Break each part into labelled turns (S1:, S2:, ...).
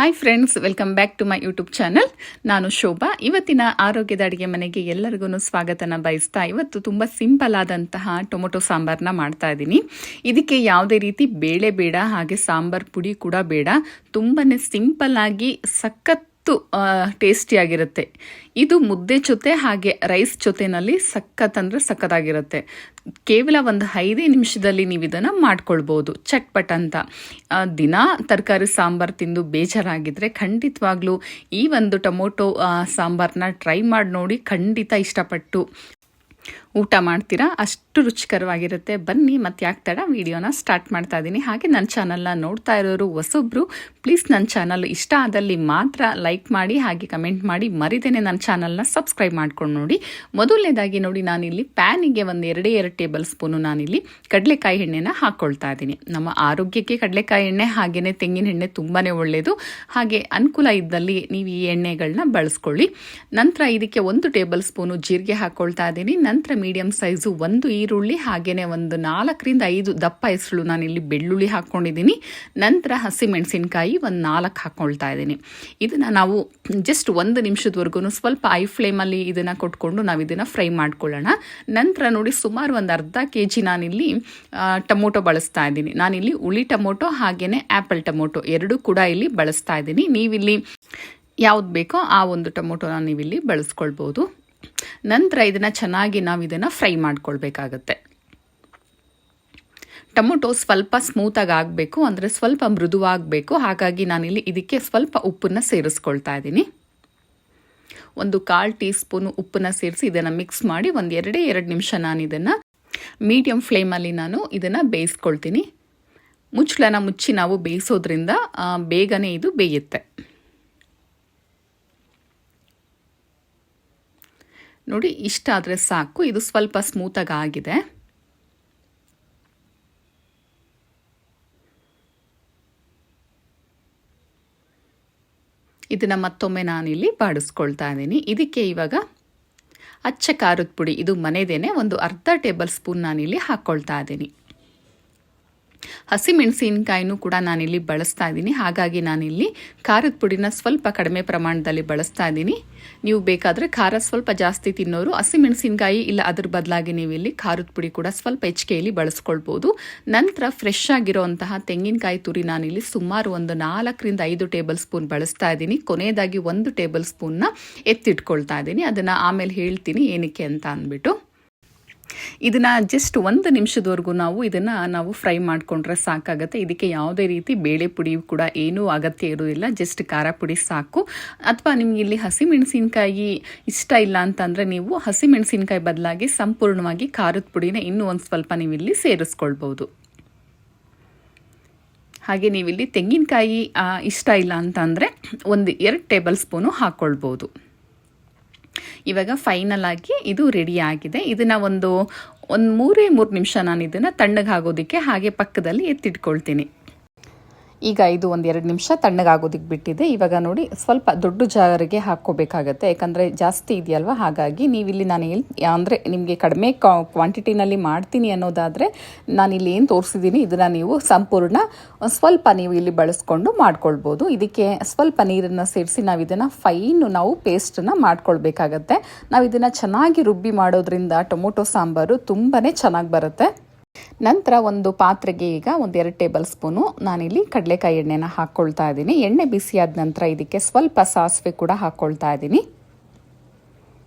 S1: Hi friends, welcome back to my YouTube channel. ನಾನು ಶೋಭಾ. ಇವತ್ತಿನ ಆರೋಗ್ಯದ ಅಡುಗೆ ಮನೆಗೆ ಎಲ್ಲರಿಗೂ ಸ್ವಾಗತನ ಬಯಸ್ತಾ ಇವತ್ತು ತುಂಬ ಸಿಂಪಲ್ ಆದಂತಹ ಟೊಮೊಟೊ ಸಾಂಬಾರನ್ನ ಮಾಡ್ತಾ ಇದ್ದೀನಿ. ಇದಕ್ಕೆ ಯಾವುದೇ ರೀತಿ ಬೇಳೆ ಬೇಡ, ಹಾಗೆ ಸಾಂಬಾರ್ ಪುಡಿ ಕೂಡ ಬೇಡ. ತುಂಬಾ ಸಿಂಪಲ್ ಆಗಿ ಸಖತ್ತು ಟೇಸ್ಟಿಯಾಗಿರುತ್ತೆ. ಇದು ಮುದ್ದೆ ಜೊತೆ ಹಾಗೆ ರೈಸ್ ಜೊತೆನಲ್ಲಿ ಸಖತ್ ಅಂದರೆ ಸಖತ್ತಾಗಿರುತ್ತೆ. ಕೇವಲ ಒಂದು 5 ನಿಮಿಷದಲ್ಲಿ ನೀವು ಇದನ್ನು ಮಾಡ್ಕೊಳ್ಬೋದು ಚಟ್ಪಟ್ ಅಂತ. ದಿನ ತರಕಾರಿ ಸಾಂಬಾರು ತಿಂದು ಬೇಜಾರಾಗಿದ್ದರೆ ಖಂಡಿತವಾಗ್ಲೂ ಈ ಒಂದು ಟೊಮೊಟೊ ಸಾಂಬಾರನ್ನ ಟ್ರೈ ಮಾಡಿ ನೋಡಿ. ಖಂಡಿತ ಇಷ್ಟಪಟ್ಟು ಊಟ ಮಾಡ್ತೀರಾ, ಅಷ್ಟು ರುಚಿಕರವಾಗಿರುತ್ತೆ. ಬನ್ನಿ ಮತ್ತೆ ಯಾಕೆ ತಡ, ವಿಡಿಯೋನ ಸ್ಟಾರ್ಟ್ ಮಾಡ್ತಾ ಇದ್ದೀನಿ. ಹಾಗೆ ನನ್ನ ಚಾನಲ್ನ ನೋಡ್ತಾ ಇರೋರು ಹೊಸೊಬ್ರು, ಪ್ಲೀಸ್ ನನ್ನ ಚಾನಲ್ ಇಷ್ಟ ಆದಲ್ಲಿ ಮಾತ್ರ ಲೈಕ್ ಮಾಡಿ, ಹಾಗೆ ಕಮೆಂಟ್ ಮಾಡಿ, ಮರಿದೇನೆ ನನ್ನ ಚಾನಲ್ನ ಸಬ್ಸ್ಕ್ರೈಬ್ ಮಾಡ್ಕೊಂಡು ನೋಡಿ. ಮೊದಲನೇದಾಗಿ ನೋಡಿ, ನಾನಿಲ್ಲಿ ಪ್ಯಾನಿಗೆ ಒಂದು 2 ಟೇಬಲ್ ಸ್ಪೂನು ನಾನಿಲ್ಲಿ ಕಡಲೆಕಾಯಿ ಎಣ್ಣೆನ ಹಾಕ್ಕೊಳ್ತಾ ಇದ್ದೀನಿ. ನಮ್ಮ ಆರೋಗ್ಯಕ್ಕೆ ಕಡಲೆಕಾಯಿ ಎಣ್ಣೆ ಹಾಗೆಯೇ ತೆಂಗಿನ ಎಣ್ಣೆ ತುಂಬಾ ಒಳ್ಳೆಯದು. ಹಾಗೆ ಅನುಕೂಲ ಇದ್ದಲ್ಲಿ ನೀವು ಈ ಎಣ್ಣೆಗಳನ್ನ ಬಳಸ್ಕೊಳ್ಳಿ. ನಂತರ ಇದಕ್ಕೆ 1 ಟೇಬಲ್ ಸ್ಪೂನು ಜೀರಿಗೆ ಹಾಕ್ಕೊಳ್ತಾ ಇದ್ದೀನಿ. ನಂತರ ಮೀಡಿಯಂ ಸೈಜು 1 ಈರುಳ್ಳಿ, ಹಾಗೆಯೇ ಒಂದು 4 ರಿಂದ 5 ದಪ್ಪ ಹೆಸರು ನಾನಿಲ್ಲಿ ಬೆಳ್ಳುಳ್ಳಿ ಹಾಕ್ಕೊಂಡಿದ್ದೀನಿ. ನಂತರ ಹಸಿಮೆಣಸಿನ್ಕಾಯಿ ಒಂದು 4 ಹಾಕ್ಕೊಳ್ತಾ ಇದ್ದೀನಿ. ಇದನ್ನು ನಾವು ಜಸ್ಟ್ 1 ನಿಮಿಷದವರೆಗೂ ಸ್ವಲ್ಪ ಐ ಫ್ಲೇಮಲ್ಲಿ ಇದನ್ನು ಕೊಟ್ಕೊಂಡು ನಾವು ಇದನ್ನು ಫ್ರೈ ಮಾಡ್ಕೊಳ್ಳೋಣ. ನಂತರ ನೋಡಿ, ಸುಮಾರು ಒಂದು ಅರ್ಧ kg ನಾನಿಲ್ಲಿ ಟೊಮೊಟೊ ಬಳಸ್ತಾ ಇದ್ದೀನಿ. ನಾನಿಲ್ಲಿ ಹುಳಿ ಟೊಮೊಟೊ ಹಾಗೆಯೇ ಆ್ಯಪಲ್ ಟೊಮೊಟೊ ಎರಡೂ ಕೂಡ ಇಲ್ಲಿ ಬಳಸ್ತಾ ಇದ್ದೀನಿ. ನೀವಿಲ್ಲಿ ಯಾವ್ದು ಬೇಕೋ ಆ ಒಂದು ಟೊಮೊಟೊನ ನೀವಿಲ್ಲಿ ಬಳಸ್ಕೊಳ್ಬೋದು. ನಂತರ ಇದನ್ನು ಚೆನ್ನಾಗಿ ನಾವು ಇದನ್ನು ಫ್ರೈ ಮಾಡ್ಕೊಳ್ಬೇಕಾಗತ್ತೆ. ಟೊಮೊಟೊ ಸ್ವಲ್ಪ ಸ್ಮೂತಾಗಿ ಆಗಬೇಕು, ಅಂದರೆ ಸ್ವಲ್ಪ ಮೃದುವಾಗಬೇಕು. ಹಾಗಾಗಿ ನಾನಿಲ್ಲಿ ಇದಕ್ಕೆ ಸ್ವಲ್ಪ ಉಪ್ಪನ್ನು ಸೇರಿಸ್ಕೊಳ್ತಾ ಇದ್ದೀನಿ. ಒಂದು 1/4 ಟೀ ಸ್ಪೂನು ಉಪ್ಪನ್ನು ಸೇರಿಸಿ ಇದನ್ನು ಮಿಕ್ಸ್ ಮಾಡಿ ಒಂದು 2 ನಿಮಿಷ ನಾನು ಇದನ್ನು ಮೀಡಿಯಂ ಫ್ಲೇಮಲ್ಲಿ ನಾನು ಇದನ್ನು ಬೇಯಿಸ್ಕೊಳ್ತೀನಿ. ಮುಚ್ಚಳನ ಮುಚ್ಚಿ ನಾವು ಬೇಯಿಸೋದ್ರಿಂದ ಬೇಗನೆ ಇದು ಬೇಯುತ್ತೆ. ನೋಡಿ, ಇಷ್ಟ ಆದರೆ ಸಾಕು. ಇದು ಸ್ವಲ್ಪ ಸ್ಮೂತಾಗಿ ಆಗಿದೆ. ಇದನ್ನು ಮತ್ತೊಮ್ಮೆ ನಾನಿಲ್ಲಿ ಬಾಡಿಸ್ಕೊಳ್ತಾ ಇದ್ದೀನಿ. ಇದಕ್ಕೆ ಇವಾಗ ಅಚ್ಚ ಖಾರದ ಪುಡಿ, ಇದು ಮನೆದೇನೆ, ಒಂದು ಅರ್ಧ ಟೇಬಲ್ ಸ್ಪೂನ್ ನಾನಿಲ್ಲಿ ಹಾಕ್ಕೊಳ್ತಾ ಇದ್ದೀನಿ. ಹಸಿಮೆಣಸಿನಕಾಯಿನೂ ಕೂಡ ನಾನಿಲ್ಲಿ ಬಳಸ್ತಾ ಇದ್ದೀನಿ. ಹಾಗಾಗಿ ನಾನಿಲ್ಲಿ ಖಾರದ ಪುಡಿನ ಸ್ವಲ್ಪ ಕಡಿಮೆ ಪ್ರಮಾಣದಲ್ಲಿ ಬಳಸ್ತಾ ಇದ್ದೀನಿ. ನೀವು ಬೇಕಾದರೆ ಖಾರ ಸ್ವಲ್ಪ ಜಾಸ್ತಿ ತಿನ್ನೋರು ಹಸಿಮೆಣಸಿನಕಾಯಿ ಇಲ್ಲ ಅದ್ರ ಬದಲಾಗಿ ನೀವು ಇಲ್ಲಿ ಖಾರದ ಪುಡಿ ಕೂಡ ಸ್ವಲ್ಪ ಹೆಚ್ಚಿಗೆಯಲ್ಲಿ ಬಳಸ್ಕೊಳ್ಬೋದು. ನಂತರ ಫ್ರೆಶ್ ಆಗಿರೋಂತಹ ತೆಂಗಿನಕಾಯಿ ತುರಿ ನಾನಿಲ್ಲಿ ಸುಮಾರು ಒಂದು 4 ರಿಂದ 5 ಟೇಬಲ್ ಸ್ಪೂನ್ ಬಳಸ್ತಾ ಇದ್ದೀನಿ. ಕೊನೆಯದಾಗಿ 1 ಟೇಬಲ್ ಸ್ಪೂನ್ನ ಎತ್ತಿಟ್ಕೊಳ್ತಾ ಇದ್ದೀನಿ. ಅದನ್ನು ಆಮೇಲೆ ಹೇಳ್ತೀನಿ ಏನಕ್ಕೆ ಅಂತ ಅಂದ್ಬಿಟ್ಟು. ಇದನ್ನು ಜಸ್ಟ್ 1 ನಿಮಿಷದವರೆಗೂ ನಾವು ಫ್ರೈ ಮಾಡಿಕೊಂಡ್ರೆ ಸಾಕಾಗುತ್ತೆ. ಇದಕ್ಕೆ ಯಾವುದೇ ರೀತಿ ಬೇಳೆ ಪುಡಿ ಕೂಡ ಏನೂ ಅಗತ್ಯ ಇರೋದಿಲ್ಲ. ಜಸ್ಟ್ ಖಾರ ಪುಡಿ ಸಾಕು. ಅಥವಾ ನಿಮ್ಗೆ ಇಲ್ಲಿ ಹಸಿಮೆಣಸಿನಕಾಯಿ ಇಷ್ಟ ಇಲ್ಲ ಅಂತಂದರೆ ನೀವು ಹಸಿಮೆಣಸಿನಕಾಯಿ ಬದಲಾಗಿ ಸಂಪೂರ್ಣವಾಗಿ ಖಾರದ ಪುಡಿನ ಇನ್ನೂ ಒಂದು ಸ್ವಲ್ಪ ನೀವಿಲ್ಲಿ ಸೇರಿಸ್ಕೊಳ್ಬೋದು. ಹಾಗೆ ನೀವಿಲ್ಲಿ ತೆಂಗಿನಕಾಯಿ ಇಷ್ಟ ಇಲ್ಲ ಅಂತಂದರೆ ಒಂದು 2 ಟೇಬಲ್ ಸ್ಪೂನು ಹಾಕ್ಕೊಳ್ಬೋದು. ಇವಾಗ ಫೈನಲ್ ಆಗಿ ಇದು ರೆಡಿ ಆಗಿದೆ. ಇದನ್ನು ಒಂದು 3 ನಿಮಿಷ ನಾನು ಇದನ್ನು ತಣ್ಣಗಾಗೋದಕ್ಕೆ ಹಾಗೆ ಪಕ್ಕದಲ್ಲಿ ಎತ್ತಿಟ್ಕೊಳ್ತೀನಿ. ಈಗ ಇದು ಒಂದು 2 ನಿಮಿಷ ತಣ್ಣಗಾಗೋದಕ್ಕೆ ಬಿಟ್ಟಿದೆ. ಇವಾಗ ನೋಡಿ, ಸ್ವಲ್ಪ ದೊಡ್ಡ ಜಾರಿಗೆ ಹಾಕ್ಕೋಬೇಕಾಗತ್ತೆ, ಯಾಕಂದರೆ ಜಾಸ್ತಿ ಇದೆಯಲ್ವ. ಹಾಗಾಗಿ ನೀವಿಲ್ಲಿ ನಾನು ಅಂದರೆ ನಿಮಗೆ ಕಡಿಮೆ ಕ್ವಾಂಟಿಟಿನಲ್ಲಿ ಮಾಡ್ತೀನಿ ಅನ್ನೋದಾದರೆ ನಾನಿಲ್ಲಿ ಏನು ತೋರಿಸಿದ್ದೀನಿ ಇದನ್ನು ನೀವು ಸಂಪೂರ್ಣ ಸ್ವಲ್ಪ ನೀವು ಇಲ್ಲಿ ಬಳಸ್ಕೊಂಡು ಮಾಡ್ಕೊಳ್ಬೋದು. ಇದಕ್ಕೆ ಸ್ವಲ್ಪ ನೀರನ್ನು ಸೇರಿಸಿ ನಾವು ಇದನ್ನು ನಾವು ಪೇಸ್ಟನ್ನು ಮಾಡ್ಕೊಳ್ಬೇಕಾಗತ್ತೆ. ನಾವು ಇದನ್ನು ಚೆನ್ನಾಗಿ ರುಬ್ಬಿ ಮಾಡೋದ್ರಿಂದ ಟೊಮೊಟೊ ಸಾಂಬಾರು ತುಂಬಾ ಚೆನ್ನಾಗಿ ಬರುತ್ತೆ. ನಂತರ ಒಂದು ಪಾತ್ರೆಗೆ ಈಗ ಒಂದು 2 ಟೇಬಲ್ ಸ್ಪೂನು ನಾನಿಲ್ಲಿ ಕಡಲೆಕಾಯಿ ಎಣ್ಣೆನ ಹಾಕ್ಕೊಳ್ತಾ ಇದ್ದೀನಿ. ಎಣ್ಣೆ ಬಿಸಿಯಾದ ನಂತರ ಇದಕ್ಕೆ ಸ್ವಲ್ಪ ಸಾಸಿವೆ ಕೂಡ ಹಾಕ್ಕೊಳ್ತಾ ಇದ್ದೀನಿ.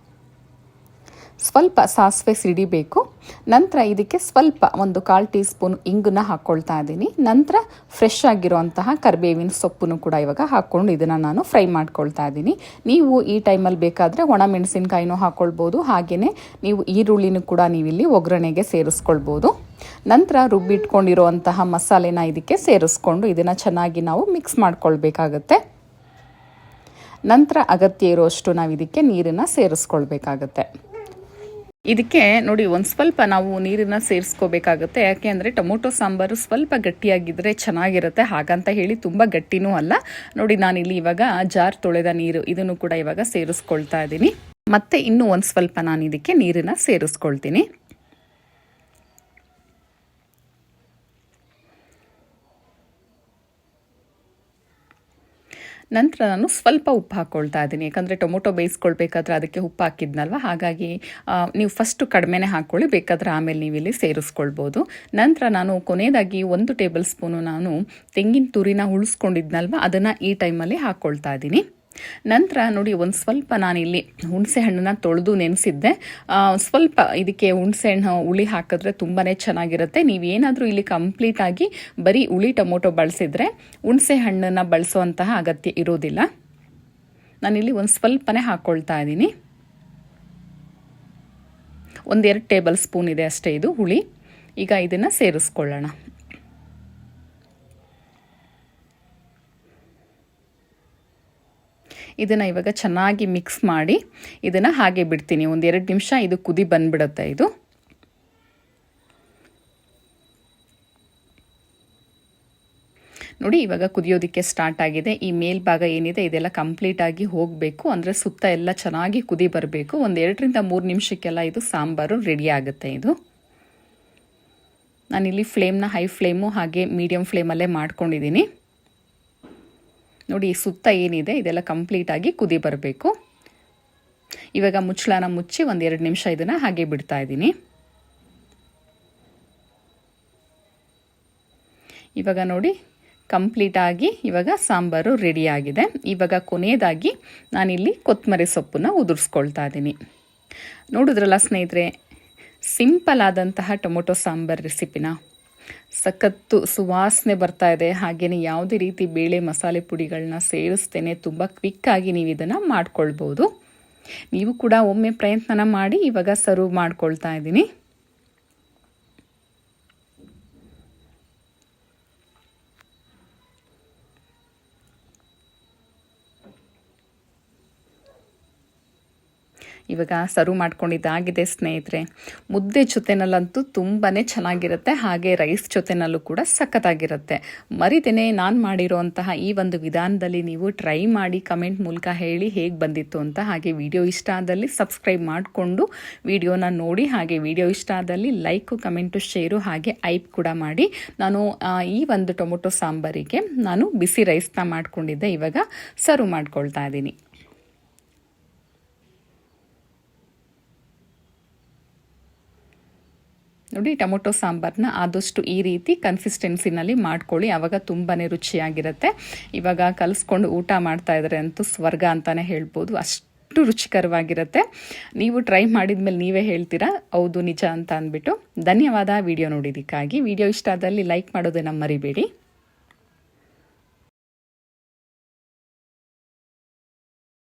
S1: ಸ್ವಲ್ಪ ಸಾಸಿವೆ ಸಿಡಿಬೇಕು. ನಂತರ ಇದಕ್ಕೆ ಸ್ವಲ್ಪ ಒಂದು 1/4 ಟೀ ಸ್ಪೂನ್ ಇಂಗನ್ನ ಹಾಕ್ಕೊಳ್ತಾ ಇದ್ದೀನಿ. ನಂತರ ಫ್ರೆಶ್ ಆಗಿರುವಂತಹ ಕರಿಬೇವಿನ ಸೊಪ್ಪನ್ನು ಕೂಡ ಇವಾಗ ಹಾಕ್ಕೊಂಡು ಇದನ್ನು ನಾನು ಫ್ರೈ ಮಾಡ್ಕೊಳ್ತಾ ಇದ್ದೀನಿ. ನೀವು ಈ ಟೈಮಲ್ಲಿ ಬೇಕಾದರೆ ಒಣ ಮೆಣಸಿನಕಾಯಿನೂ ಹಾಕ್ಕೊಳ್ಬೋದು. ಹಾಗೆಯೇ ನೀವು ಈರುಳ್ಳಿನೂ ಕೂಡ ನೀವಿಲ್ಲಿ ಒಗ್ಗರಣೆಗೆ ಸೇರಿಸ್ಕೊಳ್ಬೋದು. ನಂತರ ರುಬ್ಬಿಟ್ಕೊಂಡಿರುವಂತಹ ಮಸಾಲೆನ ಇದಕ್ಕೆ ಸೇರಿಸ್ಕೊಂಡು ಇದನ್ನು ಚೆನ್ನಾಗಿ ನಾವು ಮಿಕ್ಸ್ ಮಾಡ್ಕೊಳ್ಬೇಕಾಗತ್ತೆ. ನಂತರ ಅಗತ್ಯ ಇರುವಷ್ಟು ನಾವು ಇದಕ್ಕೆ ನೀರನ್ನು ಸೇರಿಸ್ಕೊಳ್ಬೇಕಾಗತ್ತೆ. ಇದಕ್ಕೆ ನೋಡಿ, ಒಂದು ಸ್ವಲ್ಪ ನಾವು ನೀರನ್ನು ಸೇರಿಸ್ಕೋಬೇಕಾಗುತ್ತೆ. ಯಾಕೆ ಅಂದರೆ ಟೊಮೊಟೊ ಸಾಂಬಾರು ಸ್ವಲ್ಪ ಗಟ್ಟಿಯಾಗಿದ್ದರೆ ಚೆನ್ನಾಗಿರುತ್ತೆ. ಹಾಗಂತ ಹೇಳಿ ತುಂಬ ಗಟ್ಟಿನೂ ಅಲ್ಲ. ನೋಡಿ, ನಾನಿಲ್ಲಿ ಇವಾಗ ಜಾರ್ ತೊಳೆದ ನೀರು ಇದನ್ನು ಕೂಡ ಇವಾಗ ಸೇರಿಸ್ಕೊಳ್ತಾ ಇದ್ದೀನಿ. ಮತ್ತೆ ಇನ್ನೂ ಒಂದು ಸ್ವಲ್ಪ ನಾನು ಇದಕ್ಕೆ ನೀರನ್ನು ಸೇರಿಸ್ಕೊಳ್ತೀನಿ. ನಂತರ ನಾನು ಸ್ವಲ್ಪ ಉಪ್ಪು ಹಾಕ್ಕೊಳ್ತಾ ಇದ್ದೀನಿ, ಯಾಕಂದರೆ ಟೊಮೊಟೊ ಬೇಯಿಸ್ಕೊಳ್ಬೇಕಾದ್ರೆ ಅದಕ್ಕೆ ಉಪ್ಪು ಹಾಕಿದ್ನಲ್ವ, ಹಾಗಾಗಿ ನೀವು ಫಸ್ಟು ಕಡಿಮೆನೇ ಹಾಕ್ಕೊಳ್ಳಿ, ಬೇಕಾದರೆ ಆಮೇಲೆ ನೀವು ಇಲ್ಲಿ ಸೇರಿಸ್ಕೊಳ್ಬೋದು. ನಂತರ ನಾನು ಕೊನೆಯದಾಗಿ 1 ಟೇಬಲ್ ಸ್ಪೂನು ನಾನು ತೆಂಗಿನ ತುರಿನ ಉಳಿಸ್ಕೊಂಡಿದ್ನಲ್ವ, ಅದನ್ನು ಈ ಟೈಮಲ್ಲಿ ಹಾಕ್ಕೊಳ್ತಾ ಇದ್ದೀನಿ. ನಂತರ ನೋಡಿ, ಒಂದು ಸ್ವಲ್ಪ ನಾನಿಲ್ಲಿ ಹುಣಸೆ ಹಣ್ಣನ್ನು ತೊಳೆದು ನೆನೆಸಿದ್ದೆ. ಸ್ವಲ್ಪ ಇದಕ್ಕೆ ಹುಣಸೆ ಹಣ್ಣು ಹುಳಿ ಹಾಕಿದ್ರೆ ತುಂಬಾ ಚೆನ್ನಾಗಿರುತ್ತೆ. ನೀವೇನಾದರೂ ಇಲ್ಲಿ ಕಂಪ್ಲೀಟಾಗಿ ಬರೀ ಹುಳಿ ಟೊಮೊಟೊ ಬಳಸಿದರೆ ಹುಣಸೆ ಹಣ್ಣನ್ನು ಬಳಸುವಂತಹ ಅಗತ್ಯ ಇರೋದಿಲ್ಲ. ನಾನಿಲ್ಲಿ ಒಂದು ಸ್ವಲ್ಪನೇ ಹಾಕ್ಕೊಳ್ತಾ ಇದ್ದೀನಿ. 1-2 ಟೇಬಲ್ ಸ್ಪೂನ್ ಇದೆ ಅಷ್ಟೇ ಇದು ಹುಳಿ. ಈಗ ಇದನ್ನು ಸೇರಿಸ್ಕೊಳ್ಳೋಣ. ಇದನ್ನು ಇವಾಗ ಚೆನ್ನಾಗಿ ಮಿಕ್ಸ್ ಮಾಡಿ ಇದನ್ನು ಹಾಗೆ ಬಿಡ್ತೀನಿ. 1-2 ನಿಮಿಷ ಇದು ಕುದಿ ಬಂದ್ಬಿಡುತ್ತೆ. ಇದು ನೋಡಿ, ಇವಾಗ ಕುದಿಯೋದಕ್ಕೆ ಸ್ಟಾರ್ಟ್ ಆಗಿದೆ. ಈ ಮೇಲ್ಭಾಗ ಏನಿದೆ ಇದೆಲ್ಲ ಕಂಪ್ಲೀಟಾಗಿ ಹೋಗಬೇಕು, ಅಂದರೆ ಸುತ್ತ ಎಲ್ಲ ಚೆನ್ನಾಗಿ ಕುದಿ ಬರಬೇಕು. 1-2-3 ನಿಮಿಷಕ್ಕೆಲ್ಲ ಇದು ಸಾಂಬಾರು ರೆಡಿ ಆಗುತ್ತೆ. ಇದು ನಾನಿಲ್ಲಿ ಫ್ಲೇಮ್ನ ಹೈ ಫ್ಲೇಮು ಹಾಗೆ ಮೀಡಿಯಮ್ ಫ್ಲೇಮಲ್ಲೇ ಮಾಡ್ಕೊಂಡಿದ್ದೀನಿ. ನೋಡಿ, ಈ ಸುತ್ತ ಏನಿದೆ ಇದೆಲ್ಲ ಕಂಪ್ಲೀಟಾಗಿ ಕುದಿ ಬರಬೇಕು. ಇವಾಗ ಮುಚ್ಚಳನ ಮುಚ್ಚಿ 1-2 ನಿಮಿಷ ಇದನ್ನು ಹಾಗೆ ಬಿಡ್ತಾ ಇದ್ದೀನಿ. ಇವಾಗ ನೋಡಿ, ಕಂಪ್ಲೀಟಾಗಿ ಇವಾಗ ಸಾಂಬಾರು ರೆಡಿಯಾಗಿದೆ. ಇವಾಗ ಕೊನೆಯದಾಗಿ ನಾನಿಲ್ಲಿ ಕೊತ್ತಂಬರಿ ಸೊಪ್ಪನ್ನು ಉದುರಿಸ್ಕೊಳ್ತಾ ಇದ್ದೀನಿ. ನೋಡಿದ್ರಲ್ಲ ಸ್ನೇಹಿತರೆ, ಸಿಂಪಲ್ ಆದಂತಹ ಟೊಮೊಟೊ ಸಾಂಬಾರು ರೆಸಿಪಿನ ಸಖತ್ತು ಸುವಾಸನೆ ಬರ್ತಾ ಇದೆ. ಹಾಗೆಯೇ ಯಾವುದೇ ರೀತಿ ಬೇಳೆ ಮಸಾಲೆ ಪುಡಿಗಳನ್ನ ಸೇರಿಸ್ತೇನೆ ತುಂಬ ಕ್ವಿಕ್ಕಾಗಿ ನೀವು ಇದನ್ನು ಮಾಡ್ಕೊಳ್ಬೋದು. ನೀವು ಕೂಡ ಒಮ್ಮೆ ಪ್ರಯತ್ನ ಮಾಡಿ. ಇವಾಗ ಸರ್ವ್ ಮಾಡ್ಕೊಳ್ತಾ ಇದ್ದೀನಿ. ಇವಾಗ ಸರ್ವ್ ಮಾಡ್ಕೊಂಡಿದ್ದಾಗಿದೆ ಸ್ನೇಹಿತರೆ. ಮುದ್ದೆ ಜೊತೆನಲ್ಲಂತೂ ತುಂಬಾ ಚೆನ್ನಾಗಿರುತ್ತೆ, ಹಾಗೆ ರೈಸ್ ಜೊತೆನಲ್ಲೂ ಕೂಡ ಸಖತ್ತಾಗಿರುತ್ತೆ. ಮರಿದೇನೆ ನಾನು ಮಾಡಿರೋಂತಹ ಈ ಒಂದು ವಿಧಾನದಲ್ಲಿ ನೀವು ಟ್ರೈ ಮಾಡಿ ಕಮೆಂಟ್ ಮೂಲಕ ಹೇಳಿ ಹೇಗೆ ಬಂದಿತ್ತು ಅಂತ. ಹಾಗೆ ವಿಡಿಯೋ ಇಷ್ಟ ಆದಲ್ಲಿ ಸಬ್ಸ್ಕ್ರೈಬ್ ಮಾಡಿಕೊಂಡು ವಿಡಿಯೋನ ನೋಡಿ. ಹಾಗೆ ವಿಡಿಯೋ ಇಷ್ಟ ಆದಲ್ಲಿ ಲೈಕು, ಕಮೆಂಟು, ಶೇರು ಹಾಗೆ ಐಪ್ ಕೂಡ ಮಾಡಿ. ನಾನು ಈ ಒಂದು ಟೊಮೊಟೊ ಸಾಂಬಾರಿಗೆ ನಾನು ಬಿಸಿ ರೈಸ್ನ ಮಾಡ್ಕೊಂಡಿದ್ದೆ. ಇವಾಗ ಸರ್ವ್ ಮಾಡ್ಕೊಳ್ತಾ ಇದ್ದೀನಿ. ನೋಡಿ, ಟೊಮೊಟೊ ಸಾಂಬಾರನ್ನ ಆದಷ್ಟು ಈ ರೀತಿ ಕನ್ಸಿಸ್ಟೆನ್ಸಿನಲ್ಲಿ ಮಾಡ್ಕೊಳ್ಳಿ, ಆವಾಗ ತುಂಬಾ ರುಚಿಯಾಗಿರುತ್ತೆ. ಇವಾಗ ಕಲಿಸ್ಕೊಂಡು ಊಟ ಮಾಡ್ತಾ ಇದ್ದಾರೆ ಅಂತೂ ಸ್ವರ್ಗ ಅಂತಲೇ ಹೇಳ್ಬೋದು, ಅಷ್ಟು ರುಚಿಕರವಾಗಿರುತ್ತೆ. ನೀವು ಟ್ರೈ ಮಾಡಿದ ಮೇಲೆ ನೀವೇ ಹೇಳ್ತೀರಾ ಹೌದು ನಿಜ ಅಂತ ಅಂದ್ಬಿಟ್ಟು. ಧನ್ಯವಾದ ವಿಡಿಯೋ ನೋಡಿದ್ದಕ್ಕಾಗಿ. ವಿಡಿಯೋ ಇಷ್ಟ ಆದಲ್ಲಿ ಲೈಕ್ ಮಾಡೋದನ್ನು ಮರಿಬೇಡಿ.